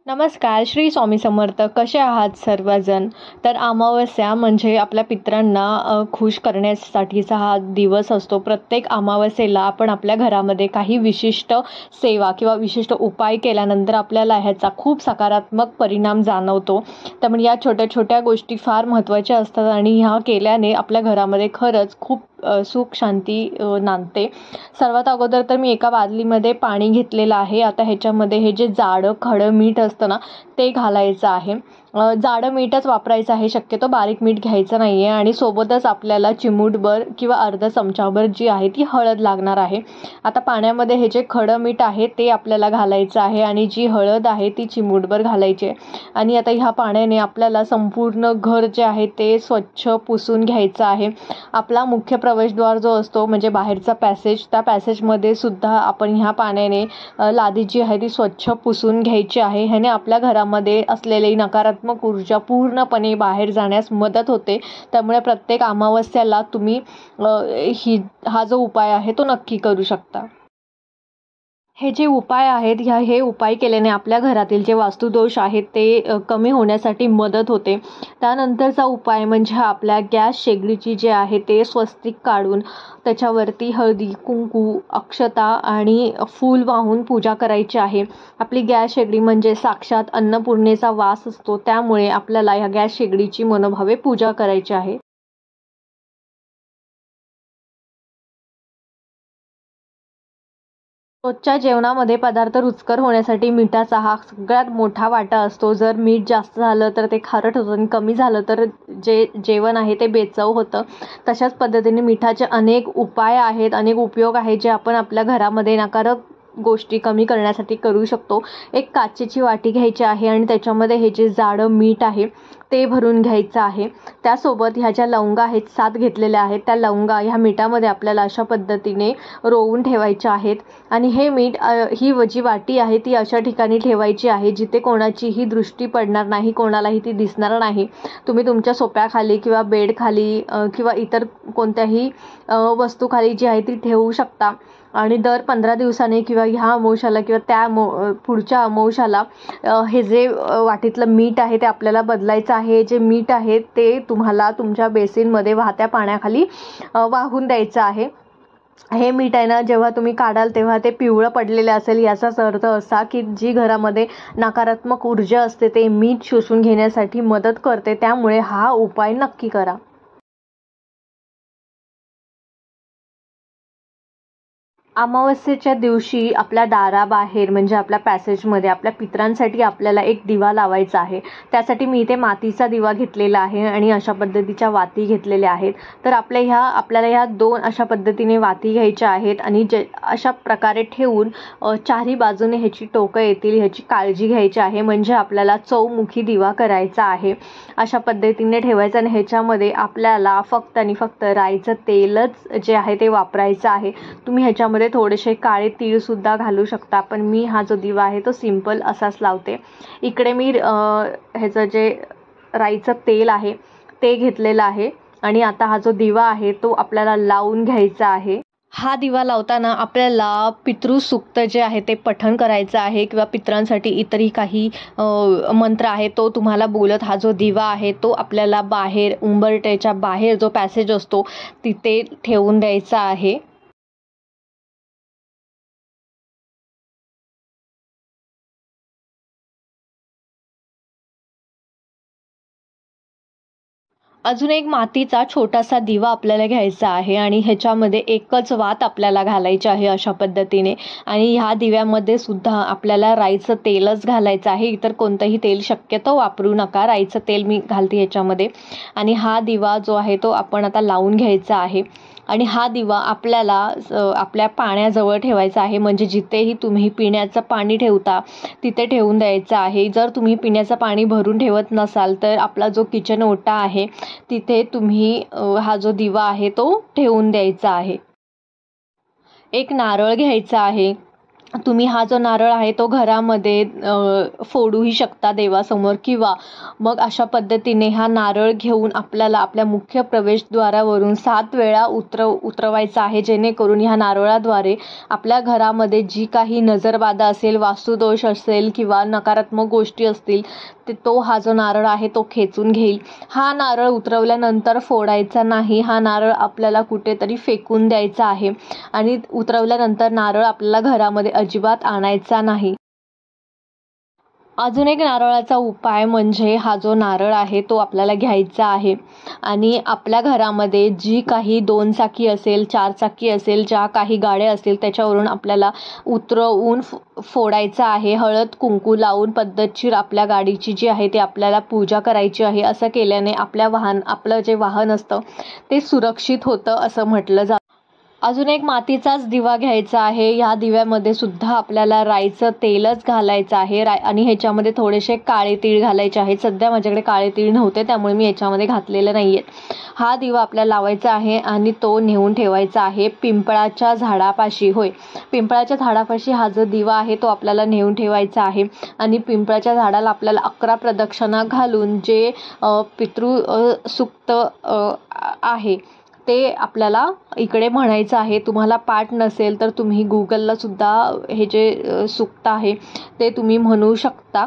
नमस्कार, श्री स्वामी समर्थ. कसे आहात सर्वजण? तर अमावस्या म्हणजे आपल्या पितरांना खुश करण्यासाठीचा हा दिवस असतो. प्रत्येक अमावस्येला आपण आपल्या घरामध्ये काही विशिष्ट सेवा किंवा विशिष्ट उपाय केल्यानंतर आपल्याला ह्याचा खूप सकारात्मक परिणाम जाणवतो. त्यामुळे या छोट्या छोट्या गोष्टी फार महत्त्वाच्या असतात आणि ह्या केल्याने आपल्या घरामध्ये खरंच खूप सुख शांती नांदते. सर्वात अगोदर तर मी एका बादलीमध्ये पाणी घेतलेलं आहे. आता ह्याच्यामध्ये हे जे जाडं खडं मीठ असतं ना, ते घालायचं आहे. जाडं मीठच वापरायचं आहे, शक्यतो बारीक मीठ घ्यायचं नाही आहे. आणि सोबतच आपल्याला चिमूटभर किंवा अर्धा चमचाभर जी आहे ती हळद लागणार आहे. आता पाण्यामध्ये हे जे खडं मीठ आहे ते आपल्याला घालायचं आहे आणि जी हळद आहे ती चिमूटभर घालायची आहे. आणि आता ह्या पाण्याने आपल्याला संपूर्ण घर जे आहे ते स्वच्छ पुसून घ्यायचं आहे. आपला मुख्य प्रवेशद्वार जो असतो म्हणजे बाहेरचा पॅसेज, त्या पॅसेजमध्ये सुद्धा आपण ह्या पाण्याने लादी जी आहे ती स्वच्छ पुसून घ्यायची आहे. ह्याने आपल्या घरामध्ये असलेली नकारात्मक ऊर्जा पूर्णपणे बाहेर जाण्यास मदत होते. त्यामुळे प्रत्येक अमावस्याला तुम्ही हा जो उपाय आहे तो नक्की करू शकता. हे जे उपाय आहेत हे उपाय केल्याने आपल्या घरातील जे वास्तुदोष आहेत ते कमी होण्यासाठी मदत होते. त्यानंतरचा उपाय म्हणजे आपल्या गॅस शेगडीची जे आहे ते स्वस्तिक काढून त्याच्यावरती हळदी, कुंकू, अक्षता आणि फूल वाहून पूजा करायची आहे. आपली गॅस शेगडी म्हणजे साक्षात अन्नपूर्णेचा वास असतो. त्यामुळे आपल्याला ह्या गॅस शेगडीची मनोभावे पूजा करायची आहे. रोजच्या जेवणामध्ये पदार्थ रुचकर होण्यासाठी मिठाचा हा सगळ्यात मोठा वाटा असतो. जर मीठ जास्त झालं तर ते खारट होतं आणि कमी झालं तर जे जेवण आहे ते बेचव होतं. तशाच पद्धतीने मिठाचे अनेक उपाय आहेत, अनेक उपयोग आहेत जे आपण आपल्या घरामध्ये नकारात्मक गोष्टी कमी करण्यासाठी करू शकतो. एक काचेची वाटी घ्यायची आहे आणि त्याच्यामध्ये हे जे जाडं मीठ आहे ते भरून घ्यायचं आहे. त्यासोबत ह्या ज्या लवंगा आहेत 7 घेतलेल्या आहेत, त्या लवंगा ह्या मिठामध्ये आपल्याला अशा पद्धतीने रोवून ठेवायच्या आहेत. आणि हे मीठ ही जी वाटी आहे ती अशा ठिकाणी ठेवायची आहे जिथे कोणाचीही दृष्टी पडणार नाही, कोणालाही ती दिसणार नाही. तुम्ही तुमच्या सोफ्याखाली किंवा बेडखाली किंवा इतर कोणत्याही वस्तूखाली जी आहे ती ठेवू शकता. आणि दर 15 दिवसांनी किंवा ह्या अमावस्याला किंवा त्या पुढच्या अमावस्याला हे जे वाटीतलं मीठ आहे ते आपल्याला बदलायचं आहे. जे मीठ आहे ते तुम्हाला तुमच्या बेसिनमध्ये वाहत्या पाण्याखाली वाहून द्यायचं आहे. हे मीठ आहे ना, जेव्हा तुम्ही काढाल तेव्हा ते पिवळं पडलेलं असेल. याचाच अर्थ असा की जी घरामध्ये नकारात्मक ऊर्जा असते ते मीठ शोषून घेण्यासाठी मदत करते. त्यामुळे हा उपाय नक्की करा. अमावस्येच्या दिवशी आपल्या दाराबाहेर म्हणजे आपल्या पॅसेजमध्ये आपल्या पितरांसाठी आपल्याला एक दिवा लावायचा आहे. त्यासाठी मी इथे मातीचा दिवा घेतलेला आहे आणि अशा पद्धतीच्या वाती घेतलेल्या आहेत. तर आपल्याला ह्या 2 अशा पद्धतीने वाती घ्यायच्या आहेत आणि अशा प्रकारे ठेवून चारही बाजूने ह्याची टोकं येतील ह्याची काळजी घ्यायची आहे. म्हणजे आपल्याला चौमुखी दिवा करायचा आहे. अशा पद्धतीने ठेवायचं आणि ह्याच्यामध्ये आपल्याला फक्त आणि फक्त राईचं तेलच जे आहे ते वापरायचं आहे. तुम्ही ह्याच्यामध्ये थोडेसे काळे तीळ सुद्धा घालू शकता, पण मी हा जो दिवा आहे तो सिंपल असाच लावते. इकडे मी ह्याचं जे राईचं तेल आहे ते घेतलेलं आहे आणि आता हा जो दिवा आहे तो आपल्याला लावून घ्यायचा आहे. हा दिवा लावताना आपल्याला पितृसूक्त जे आहे ते पठण करायचं आहे किंवा पितरांसाठी इतरही काही मंत्र आहे तो तुम्हाला बोलत हा जो दिवा आहे तो आपल्याला बाहेर उंबरठ्याच्या बाहेर जो पॅसेज असतो तिथे ठेवून द्यायचा आहे. अजून एक मातीचा छोटासा दिवा आपल्याला घ्यायचा आहे आणि ह्याच्यामध्ये एकच वात आपल्याला घालायची आहे अशा पद्धतीने. आणि ह्या दिव्यामध्ये सुद्धा आपल्याला राईचं तेलच घालायचं आहे. इतर कोणतंही तेल शक्यतो वापरू नका. राईचं तेल मी घालते ह्याच्यामध्ये. आणि हा दिवा जो आहे तो आपण आता लावून घ्यायचा आहे. आणि हा दिवा आपल्याला आपल्या पाण्याजवळ ठेवायचा आहे. म्हणजे जिथेही तुम्ही पिण्याचं पाणी ठेवता तिथे ठेवून द्यायचं आहे. जर तुम्ही पिण्याचं पाणी भरून ठेवत नसाल तर आपला जो किचन ओटा आहे तिथे तुम्ही हा जो दिवा आहे तो ठेवून द्यायचा आहे. एक नारळ घ्यायचा आहे तुम्ही हा जो नारळ आहे तो घरामध्ये फोडूही शकता देवासमोर, किंवा मग अशा पद्धतीने हा नारळ घेऊन आपल्याला आपल्या मुख्य प्रवेशद्वारावरून 7 वेळा उतरवायचा आहे, जेणेकरून ह्या नारळाद्वारे आपल्या घरामध्ये जी काही नजरबाधा असेल, वास्तुदोष असेल किंवा नकारात्मक गोष्टी असतील तो हा जो नारळ आहे तो खेचून घेईल. हा नारळ उतरवल्यानंतर फोडायचा नाही, हा नारळ आपल्याला कुठेतरी फेकून द्यायचा आहे आणि उतरवल्यानंतर नारळ आपल्याला घरामध्ये अजिबात आणायचा नाही. अजून एक नारळाचा उपाय म्हणजे हा जो नारळ आहे तो आपल्याला घ्यायचा आहे आणि आपल्या घरामध्ये जी काही 2 चाकी असेल, 4 चाकी असेल, ज्या काही गाड्या असतील त्याच्यावरून आपल्याला उतरवून फोडायचा आहे. हळद कुंकू लावून पद्धतशीर आपल्या गाडीची जी आहे ती आपल्याला पूजा करायची आहे. असं केल्याने आपलं जे वाहन असतं ते सुरक्षित होतं असं म्हटलं जातं. अजून एक मातीचाच दिवा घ्यायचा आहे. ह्या दिव्यामध्ये सुद्धा आपल्याला राईचं तेलच घालायचं आहे आणि ह्याच्यामध्ये थोडेसे काळे तीळ घालायचे आहेत. सध्या माझ्याकडे काळे तीळ नव्हते त्यामुळे मी याच्यामध्ये घातलेले नाही आहेत. हा दिवा आपल्याला लावायचा आहे आणि तो नेऊन ठेवायचा आहे पिंपळाच्या झाडापाशी. होय, पिंपळाच्या झाडापाशी हा जो दिवा आहे तो आपल्याला नेऊन ठेवायचा आहे आणि पिंपळाच्या झाडाला आपल्याला 11 प्रदक्षिणा घालून जे पितृसूक्त आहे ते आपल्याला इकडे म्हणायचं आहे. तुम्हाला पाठ नसेल तर तुम्ही गुगलला सुद्धा हे जे सूक्त आहे ते तुम्ही म्हणू शकता.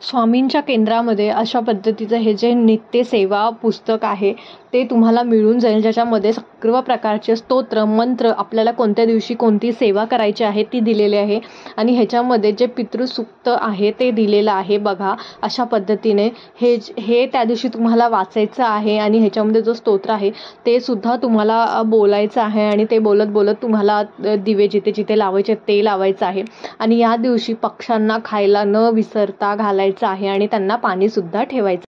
स्वामींच्या केंद्रामध्ये अशा पद्धतीचं हे जे नित्यसेवा पुस्तक आहे ते तुम्हाला मिळून जाईल, ज्याच्यामध्ये सर्व प्रकारचे स्तोत्र मंत्र आपल्याला कोणत्या दिवशी कोणती सेवा करायची आहे ती दिलेली आहे आणि ह्याच्यामध्ये जे पितृसूक्त आहे ते दिलेलं आहे. बघा, अशा पद्धतीने हे त्या दिवशी तुम्हाला वाचायचं आहे आणि ह्याच्यामध्ये जो स्तोत्र आहे ते सुद्धा तुम्हाला बोलायचं आहे आणि ते बोलत बोलत तुम्हाला दिवे जिथे जिथे लावायचे ते लावायचं आहे आणि या दिवशी पक्ष्यांना खायला न विसरता घालायचं आहे आणि त्यांना पाणी सुद्धा ठेवायचं.